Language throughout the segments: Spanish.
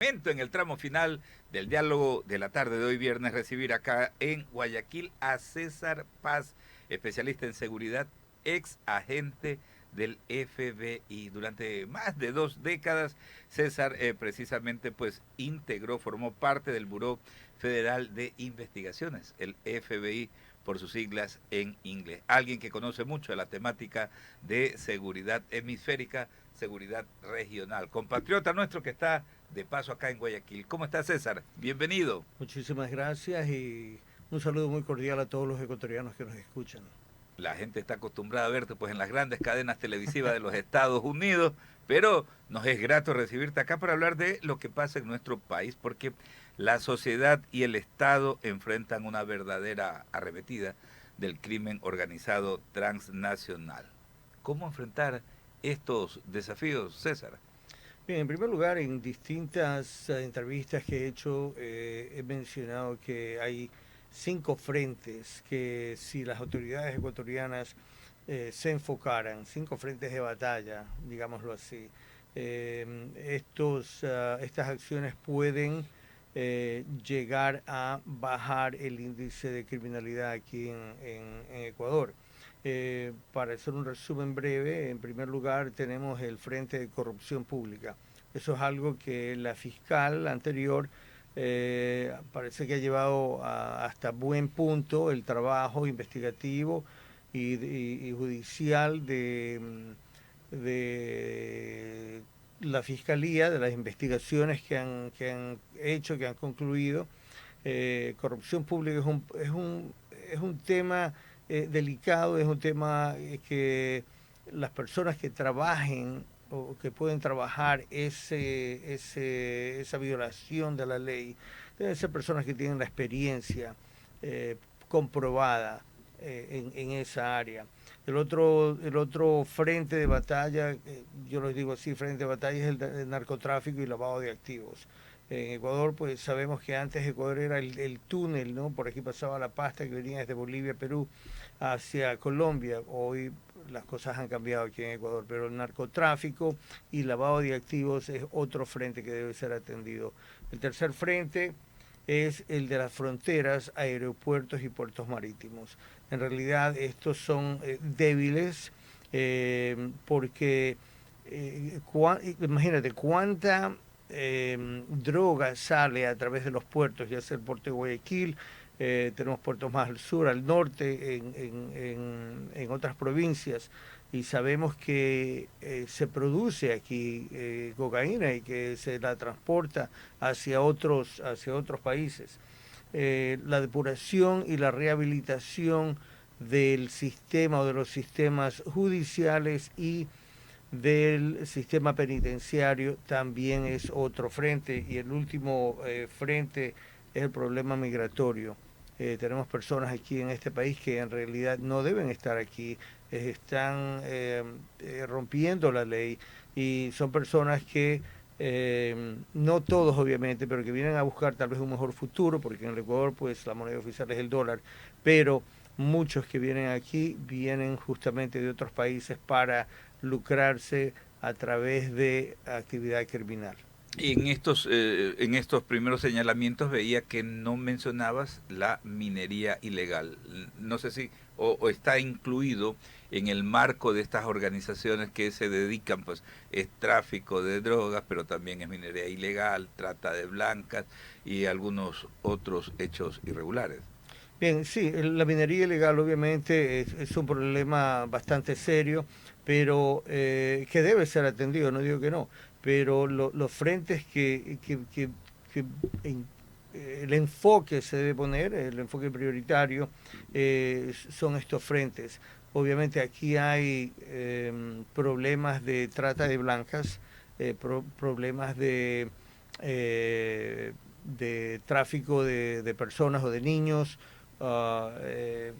En el tramo final del diálogo de la tarde de hoy viernes, recibir acá en Guayaquil a César Paz, especialista en seguridad, ex agente del FBI. Durante más de 2 décadas, César precisamente pues integró, formó parte del Buró Federal de Investigaciones, el FBI por sus siglas en inglés. Alguien que conoce mucho de la temática de seguridad hemisférica, seguridad regional. Compatriota nuestro que está de paso acá en Guayaquil. ¿Cómo está, César? Bienvenido. Muchísimas gracias y un saludo muy cordial a todos los ecuatorianos que nos escuchan. La gente está acostumbrada a verte pues en las grandes cadenas televisivas de los Estados Unidos, pero nos es grato recibirte acá para hablar de lo que pasa en nuestro país, porque la sociedad y el Estado enfrentan una verdadera arremetida del crimen organizado transnacional. ¿Cómo enfrentar estos desafíos, César? Bien, en primer lugar, en distintas entrevistas que he hecho, he mencionado que hay 5 frentes que si las autoridades ecuatorianas se enfocaran, 5 frentes de batalla, digámoslo así, estas acciones pueden llegar a bajar el índice de criminalidad aquí en Ecuador. Para hacer un resumen breve, en primer lugar tenemos el Frente de Corrupción Pública. Eso es algo que la fiscal anterior parece que ha llevado hasta buen punto el trabajo investigativo y judicial de la fiscalía, de las investigaciones que han hecho, que han concluido. Corrupción pública es un tema delicado, es un tema que las personas que trabajen o que pueden trabajar esa violación de la ley deben ser personas que tienen la experiencia comprobada en esa área. El otro frente de batalla, yo les digo así, frente de batalla es el narcotráfico y lavado de activos. En Ecuador, pues sabemos que antes Ecuador era el túnel, ¿no? Por aquí pasaba la pasta que venía desde Bolivia, Perú, hacia Colombia. Hoy las cosas han cambiado aquí en Ecuador, pero el narcotráfico y lavado de activos es otro frente que debe ser atendido. El tercer frente es el de las fronteras, aeropuertos y puertos marítimos. En realidad estos son débiles porque imagínate cuánta droga sale a través de los puertos, ya sea el puerto de Guayaquil, tenemos puertos más al sur, al norte, en otras provincias, y sabemos que se produce aquí cocaína y que se la transporta hacia otros países. La depuración y la rehabilitación del sistema o de los sistemas judiciales y del sistema penitenciario también es otro frente, y el último frente es el problema migratorio. Tenemos personas aquí en este país que en realidad no deben estar aquí, están rompiendo la ley, y son personas que no todos obviamente, pero que vienen a buscar tal vez un mejor futuro, porque en el Ecuador pues la moneda oficial es el dólar, pero muchos que vienen aquí vienen justamente de otros países para lucrarse a través de actividad criminal. Y en estos primeros señalamientos veía que no mencionabas la minería ilegal. No sé si o está incluido en el marco de estas organizaciones que se dedican, pues, es tráfico de drogas, pero también es minería ilegal, trata de blancas y algunos otros hechos irregulares. Bien, sí, la minería ilegal obviamente es un problema bastante serio, pero que debe ser atendido, no digo que no, pero los frentes que en- el enfoque se debe poner, el enfoque prioritario, son estos frentes. Obviamente aquí hay problemas de trata de blancas, problemas de tráfico de personas o de niños, uh, eh,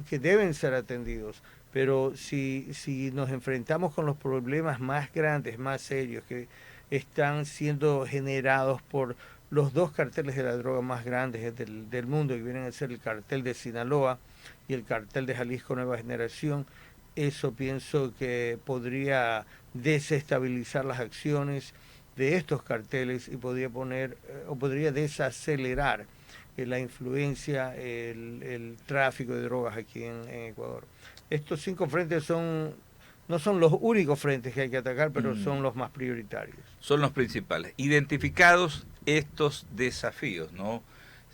que deben ser atendidos. Pero si nos enfrentamos con los problemas más grandes, más serios, que están siendo generados por los dos carteles de la droga más grandes del mundo, que vienen a ser el cartel de Sinaloa y el cartel de Jalisco Nueva Generación, eso pienso que podría desestabilizar las acciones de estos carteles y podría o podría desacelerar la influencia, el tráfico de drogas aquí en Ecuador. Estos 5 frentes no son los únicos frentes que hay que atacar, pero son los más prioritarios. Son los principales. Identificados estos desafíos, ¿no?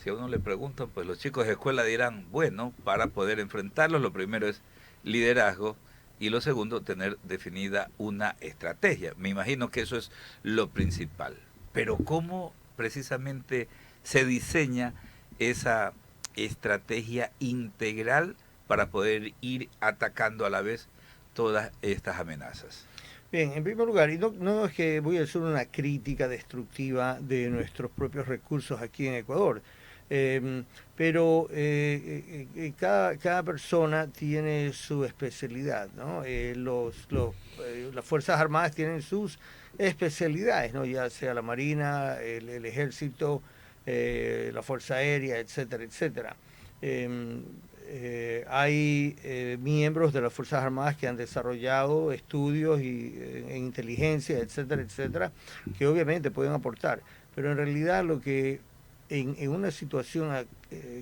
Si a uno le preguntan, pues los chicos de escuela dirán, bueno, para poder enfrentarlos, lo primero es liderazgo y lo segundo, tener definida una estrategia. Me imagino que eso es lo principal. Pero ¿cómo precisamente se diseña esa estrategia integral para poder ir atacando a la vez todas estas amenazas? Bien, en primer lugar, y no es que voy a hacer una crítica destructiva de nuestros propios recursos aquí en Ecuador, pero cada persona tiene su especialidad, ¿no? Las Fuerzas Armadas tienen sus especialidades, ¿no? Ya sea la Marina, el Ejército, la Fuerza Aérea, etcétera, etcétera. Hay miembros de las Fuerzas Armadas que han desarrollado estudios en inteligencia, etcétera, etcétera, que obviamente pueden aportar. Pero en realidad lo que en una situación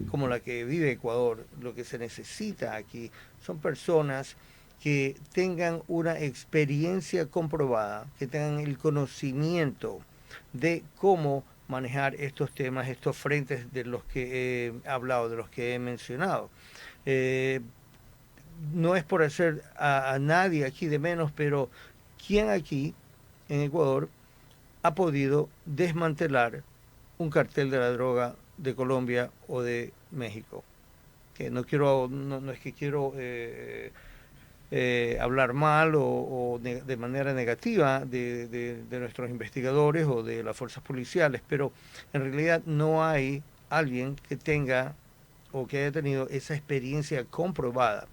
como la que vive Ecuador, lo que se necesita aquí son personas que tengan una experiencia comprobada, que tengan el conocimiento de cómo manejar estos temas, estos frentes de los que he hablado, de los que he mencionado. No es por hacer a nadie aquí de menos, pero ¿quién aquí en Ecuador ha podido desmantelar un cartel de la droga de Colombia o de México? Que no es que quiero hablar mal o de manera negativa de nuestros investigadores o de las fuerzas policiales, pero en realidad no hay alguien que tenga o que haya tenido esa experiencia comprobada.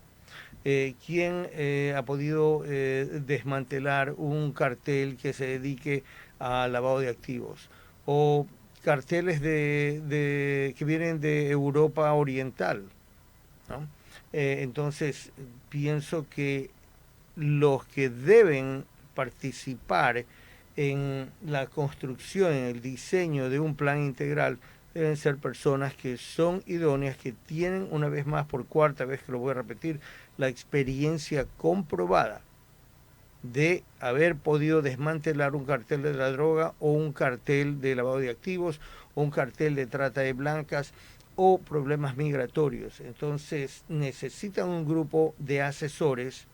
¿Quién ha podido desmantelar un cartel que se dedique al lavado de activos? O carteles que vienen de Europa Oriental, ¿no? Entonces, pienso que los que deben participar en la construcción, en el diseño de un plan integral, deben ser personas que son idóneas, que tienen, una vez más, por cuarta vez que lo voy a repetir, la experiencia comprobada de haber podido desmantelar un cartel de la droga o un cartel de lavado de activos o un cartel de trata de blancas o problemas migratorios. Entonces necesitan un grupo de asesores,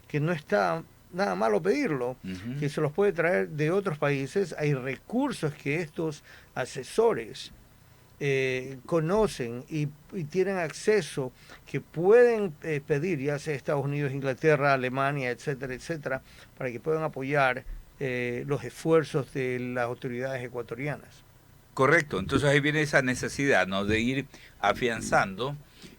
que no está nada malo pedirlo, que se los puede traer de otros países. Hay recursos que estos asesores conocen y tienen acceso, que pueden pedir, ya sea Estados Unidos, Inglaterra, Alemania, etcétera, etcétera, para que puedan apoyar los esfuerzos de las autoridades ecuatorianas. Correcto, entonces ahí viene esa necesidad, ¿no?, de ir afianzando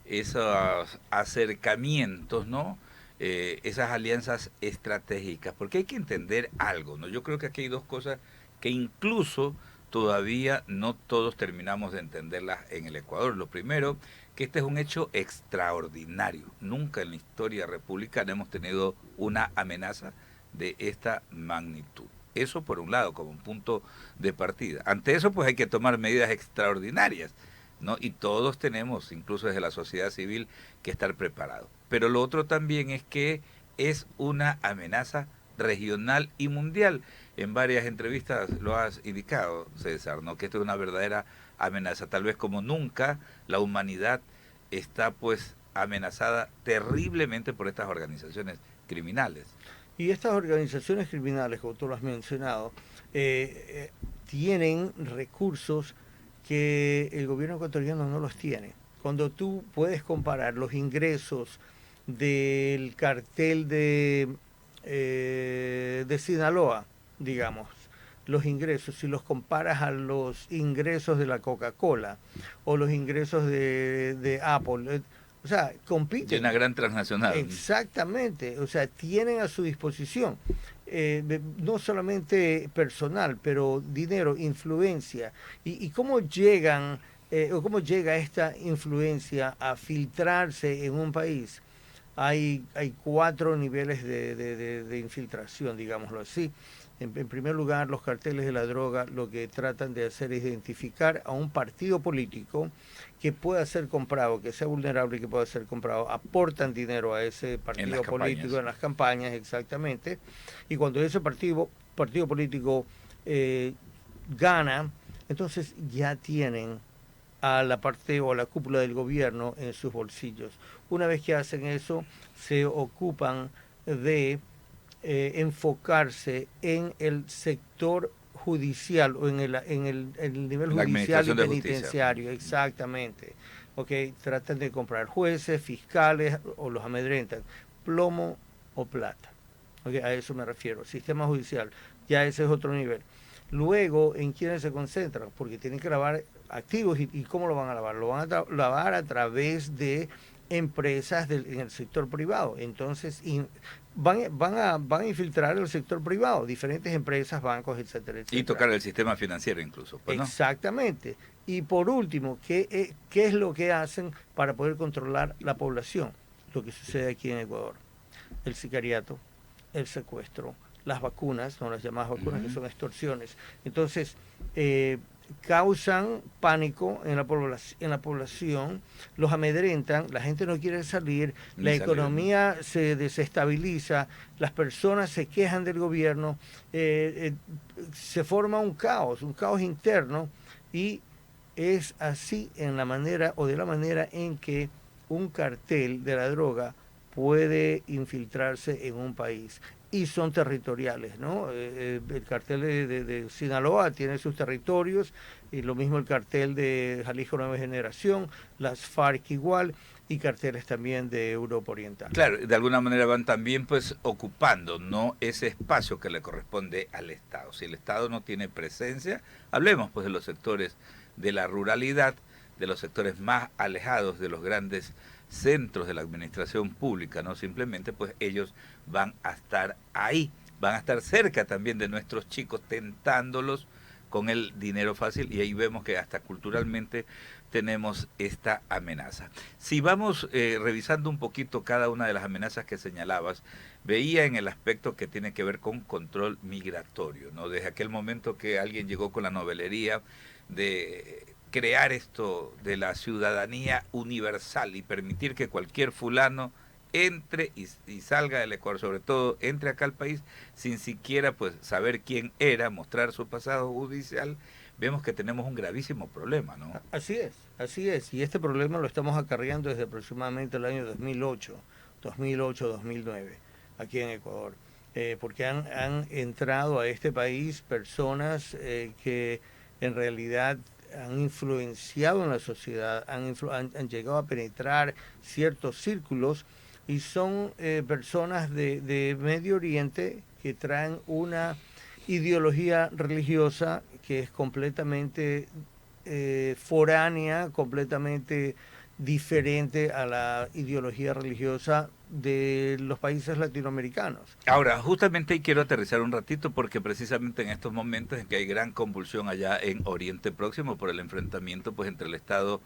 esos acercamientos, ¿no? Esas alianzas estratégicas, porque hay que entender algo, ¿no? Yo creo que aquí hay dos cosas que incluso todavía no todos terminamos de entenderlas en el Ecuador. Lo primero, que este es un hecho extraordinario. Nunca en la historia republicana hemos tenido una amenaza de esta magnitud. Eso por un lado, como un punto de partida. Ante eso, pues hay que tomar medidas extraordinarias, ¿no? Y todos tenemos, incluso desde la sociedad civil, que estar preparados. Pero lo otro también es que es una amenaza regional y mundial. En varias entrevistas lo has indicado, César, ¿no?, que esto es una verdadera amenaza. Tal vez como nunca la humanidad está pues amenazada terriblemente por estas organizaciones criminales. Y estas organizaciones criminales, como tú lo has mencionado, tienen recursos que el gobierno ecuatoriano no los tiene. Cuando tú puedes comparar los ingresos del cartel de Sinaloa, digamos, los ingresos, si los comparas a los ingresos de la Coca-Cola o los ingresos de Apple, o sea, compiten. De una gran transnacional. Exactamente, o sea, tienen a su disposición no solamente personal, pero dinero, influencia. ¿Y cómo llegan o cómo llega esta influencia a filtrarse en un país? Hay 4 niveles de infiltración, digámoslo así. En primer lugar, los carteles de la droga lo que tratan de hacer es identificar a un partido político que pueda ser comprado, que sea vulnerable y que pueda ser comprado. Aportan dinero a ese partido político en las campañas, exactamente. Y cuando ese partido político gana, entonces ya tienen a la parte o a la cúpula del gobierno en sus bolsillos. Una vez que hacen eso, se ocupan de enfocarse en el sector judicial o en el nivel judicial y penitenciario, exactamente. Okay, tratan de comprar jueces, fiscales o los amedrentan, plomo o plata. Okay, a eso me refiero, sistema judicial, ya ese es otro nivel. Luego, ¿en quiénes se concentran? Porque tienen que lavar activos y ¿cómo lo van a lavar? Lo van a lavar a través de empresas en el sector privado. Entonces, van a infiltrar el sector privado, diferentes empresas, bancos, etcétera, etcétera. Y tocar el sistema financiero incluso. Pues, ¿no? Exactamente. Y por último, ¿qué es lo que hacen para poder controlar la población? Lo que sucede aquí en Ecuador. El sicariato, el secuestro, las vacunas, no las llamadas vacunas, que son extorsiones. Entonces, causan pánico en la población, los amedrentan, la gente no quiere salir, la economía se desestabiliza, las personas se quejan del gobierno, se forma un caos interno, y es así en la manera o de la manera en que un cartel de la droga puede infiltrarse en un país. Y son territoriales, ¿no? El cartel de Sinaloa tiene sus territorios, y lo mismo el cartel de Jalisco Nueva Generación, las FARC igual, y carteles también de Europa Oriental. Claro, de alguna manera van también pues ocupando, ¿no?, ese espacio que le corresponde al Estado. Si el Estado no tiene presencia, hablemos pues de los sectores de la ruralidad, de los sectores más alejados de los grandes centros de la administración pública, ¿no? Simplemente pues ellos van a estar ahí, van a estar cerca también de nuestros chicos, tentándolos con el dinero fácil, y ahí vemos que hasta culturalmente tenemos esta amenaza. Si vamos revisando un poquito cada una de las amenazas que señalabas, veía en el aspecto que tiene que ver con control migratorio, ¿no? Desde aquel momento que alguien llegó con la novelería de crear esto de la ciudadanía universal y permitir que cualquier fulano entre y salga del Ecuador, sobre todo entre acá al país, sin siquiera pues saber quién era, mostrar su pasado judicial, vemos que tenemos un gravísimo problema, ¿no? Así es, y este problema lo estamos acarreando desde aproximadamente el año 2008-2009, aquí en Ecuador, porque han entrado a este país personas que en realidad han influenciado en la sociedad, han llegado a penetrar ciertos círculos, y son personas de Medio Oriente que traen una ideología religiosa que es completamente foránea, completamente diferente a la ideología religiosa de los países latinoamericanos. Ahora, justamente ahí quiero aterrizar un ratito, porque precisamente en estos momentos en que hay gran convulsión allá en Oriente Próximo por el enfrentamiento pues entre el Estado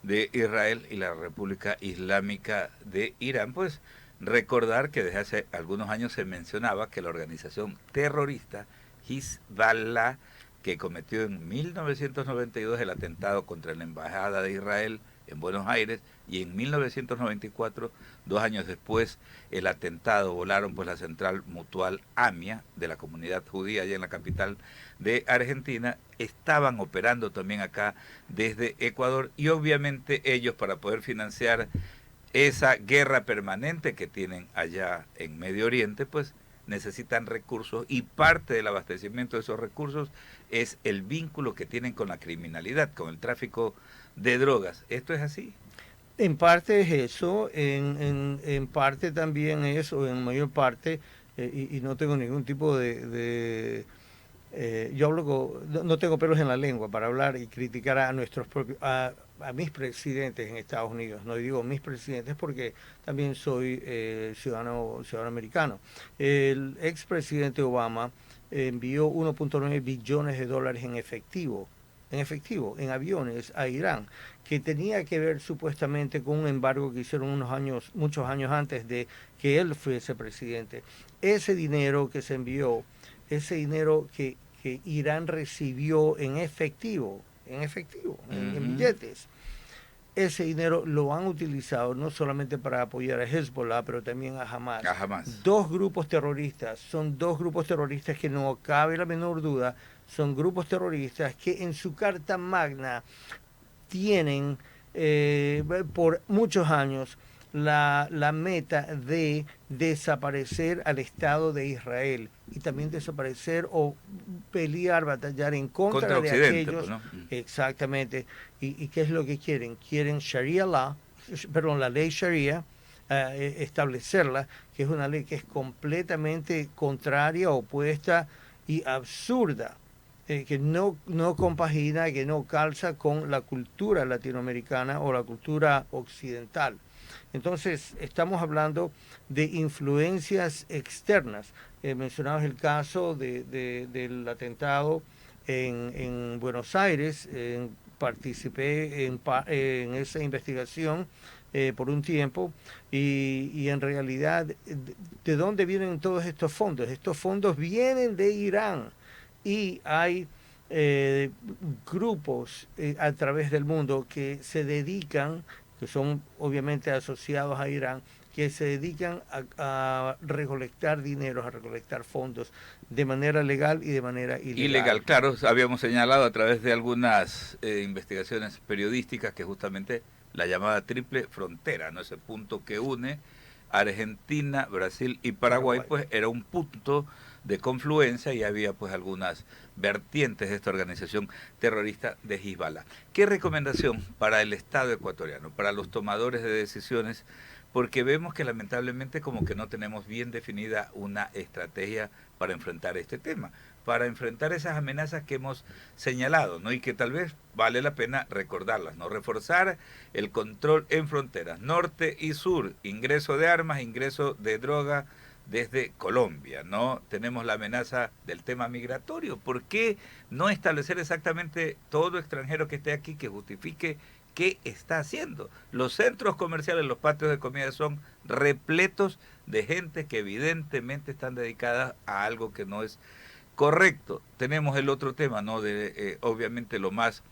de Israel y la República Islámica de Irán, pues recordar que desde hace algunos años se mencionaba que la organización terrorista Hezbollah, que cometió en 1992 el atentado contra la Embajada de Israel en Buenos Aires, y en 1994, 2 años después, el atentado, volaron pues la central mutual AMIA de la comunidad judía allá en la capital de Argentina, estaban operando también acá desde Ecuador, y obviamente ellos, para poder financiar esa guerra permanente que tienen allá en Medio Oriente, pues necesitan recursos, y parte del abastecimiento de esos recursos es el vínculo que tienen con la criminalidad, con el tráfico de drogas. ¿Esto es así? En parte es eso, en parte también es, o en mayor parte, y no tengo ningún tipo yo hablo no tengo pelos en la lengua para hablar y criticar a nuestros propios, a mis presidentes en Estados Unidos. No digo mis presidentes porque también soy ciudadano americano. El expresidente Obama envió 1.9 billones de dólares en efectivo, en aviones a Irán, que tenía que ver supuestamente con un embargo que hicieron muchos años antes de que él fuese presidente. Ese dinero que se envió ese dinero que Irán recibió en billetes, ese dinero lo han utilizado no solamente para apoyar a Hezbollah, pero también a Hamas. A Hamas. Son dos grupos terroristas que no cabe la menor duda, son grupos terroristas que en su carta magna tienen por muchos años la meta de desaparecer al Estado de Israel y también desaparecer o pelear, batallar en contra de Occidente, aquellos, pues, ¿no? exactamente, y ¿qué es lo que quieren? Quieren Sharia law, perdón, la ley Sharia, establecerla, que es una ley que es completamente contraria, opuesta y absurda, que no compagina, que no calza con la cultura latinoamericana o la cultura occidental. Entonces, estamos hablando de influencias externas. Mencionabas el caso del atentado en Buenos Aires. Participé en esa investigación por un tiempo y en realidad, ¿de dónde vienen todos estos fondos? Estos fondos vienen de Irán y hay grupos a través del mundo que se dedican, que son obviamente asociados a Irán, que se dedican a recolectar dinero, a recolectar fondos de manera legal y de manera ilegal. Ilegal, claro, habíamos señalado a través de algunas investigaciones periodísticas que justamente la llamada triple frontera, ¿no? Ese punto que une Argentina, Brasil y Paraguay, pues era un punto de confluencia y había pues algunas vertientes de esta organización terrorista de Hezbollah. ¿Qué recomendación para el Estado ecuatoriano, para los tomadores de decisiones? Porque vemos que lamentablemente como que no tenemos bien definida una estrategia para enfrentar este tema, para enfrentar esas amenazas que hemos señalado, ¿no? Y que tal vez vale la pena recordarlas, ¿no? Reforzar el control en fronteras, norte y sur, ingreso de armas, ingreso de droga desde Colombia, ¿no? Tenemos la amenaza del tema migratorio. ¿Por qué no establecer exactamente todo extranjero que esté aquí que justifique qué está haciendo? Los centros comerciales, los patios de comida son repletos de gente que evidentemente están dedicadas a algo que no es correcto. Tenemos el otro tema, ¿no? De obviamente lo más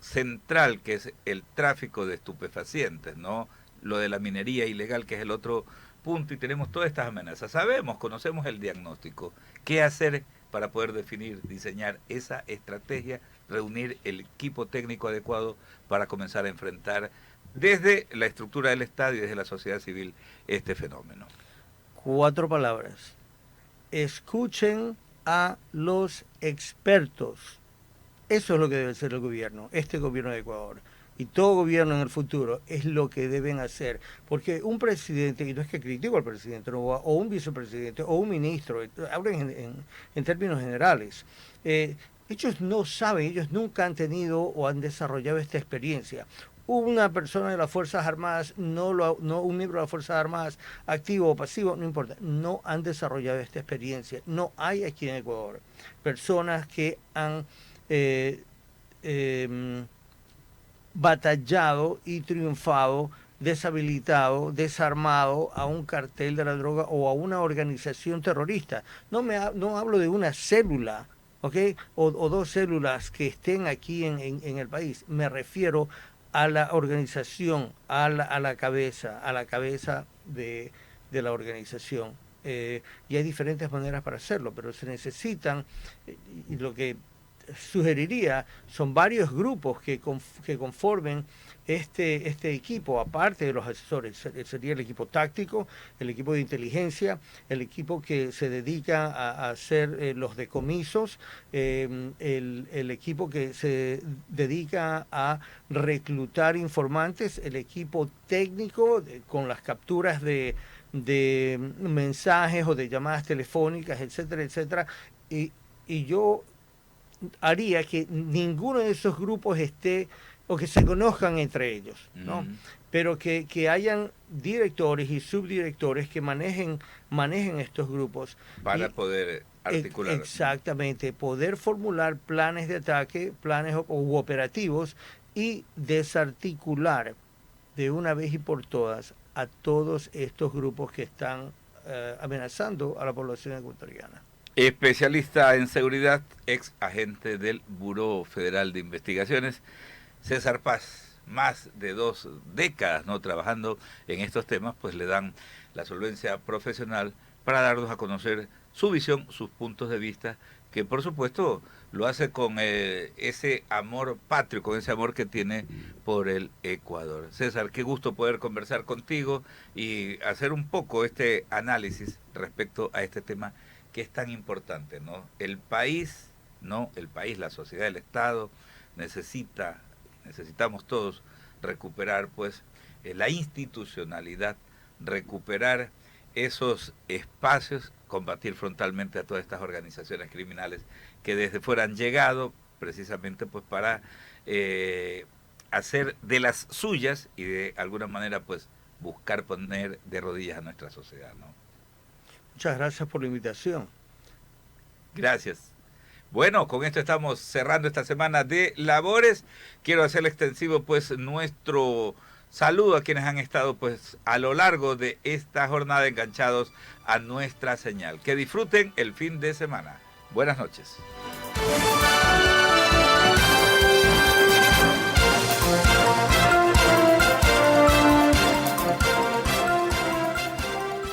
central, que es el tráfico de estupefacientes, ¿no? Lo de la minería ilegal, que es el otro punto, y tenemos todas estas amenazas. Sabemos, conocemos el diagnóstico. ¿Qué hacer para poder definir, diseñar esa estrategia, reunir el equipo técnico adecuado para comenzar a enfrentar desde la estructura del Estado y desde la sociedad civil este fenómeno? 4 palabras. Escuchen a los expertos. Eso es lo que debe hacer el gobierno, este gobierno de Ecuador. Y todo gobierno en el futuro es lo que deben hacer. Porque un presidente, y no es que critico al presidente, no, o un vicepresidente, o un ministro, hablen en términos generales, ellos no saben, ellos nunca han tenido o han desarrollado esta experiencia. Una persona de las Fuerzas Armadas, no un miembro de las Fuerzas Armadas, activo o pasivo, no importa, no han desarrollado esta experiencia. No hay aquí en Ecuador personas que han batallado y triunfado, deshabilitado, desarmado a un cartel de la droga o a una organización terrorista. No hablo de una célula, ¿ok? O 2 células que estén aquí en el país. Me refiero a la organización, a la cabeza de la organización. Y hay diferentes maneras para hacerlo, pero se necesitan, y lo que sugeriría, son varios grupos que conformen este equipo, aparte de los asesores. Sería el equipo táctico, el equipo de inteligencia, el equipo que se dedica a hacer los decomisos, el equipo que se dedica a reclutar informantes, el equipo técnico con las capturas de mensajes o de llamadas telefónicas, etcétera, etcétera. Y yo haría que ninguno de esos grupos esté o que se conozcan entre ellos, ¿no? Pero que hayan directores y subdirectores que manejen estos grupos para poder articular. Exactamente, poder formular planes de ataque, planes u operativos y desarticular de una vez y por todas a todos estos grupos que están amenazando a la población ecuatoriana. especialista en seguridad, ex agente del Buró Federal de Investigaciones, César Paz. Más de 2 décadas no trabajando en estos temas, pues le dan la solvencia profesional para darnos a conocer su visión, sus puntos de vista, que por supuesto lo hace con ese amor patrio, con ese amor que tiene por el Ecuador. César, qué gusto poder conversar contigo y hacer un poco este análisis respecto a este tema que es tan importante, ¿no? El país, la sociedad, el Estado necesitamos todos recuperar pues la institucionalidad, recuperar esos espacios, combatir frontalmente a todas estas organizaciones criminales que desde fuera han llegado precisamente pues para hacer de las suyas y de alguna manera pues buscar poner de rodillas a nuestra sociedad, ¿no? Muchas gracias por la invitación. Gracias. Bueno, con esto estamos cerrando esta semana de labores. Quiero hacerle extensivo pues nuestro saludo a quienes han estado pues a lo largo de esta jornada enganchados a nuestra señal. Que disfruten el fin de semana. Buenas noches.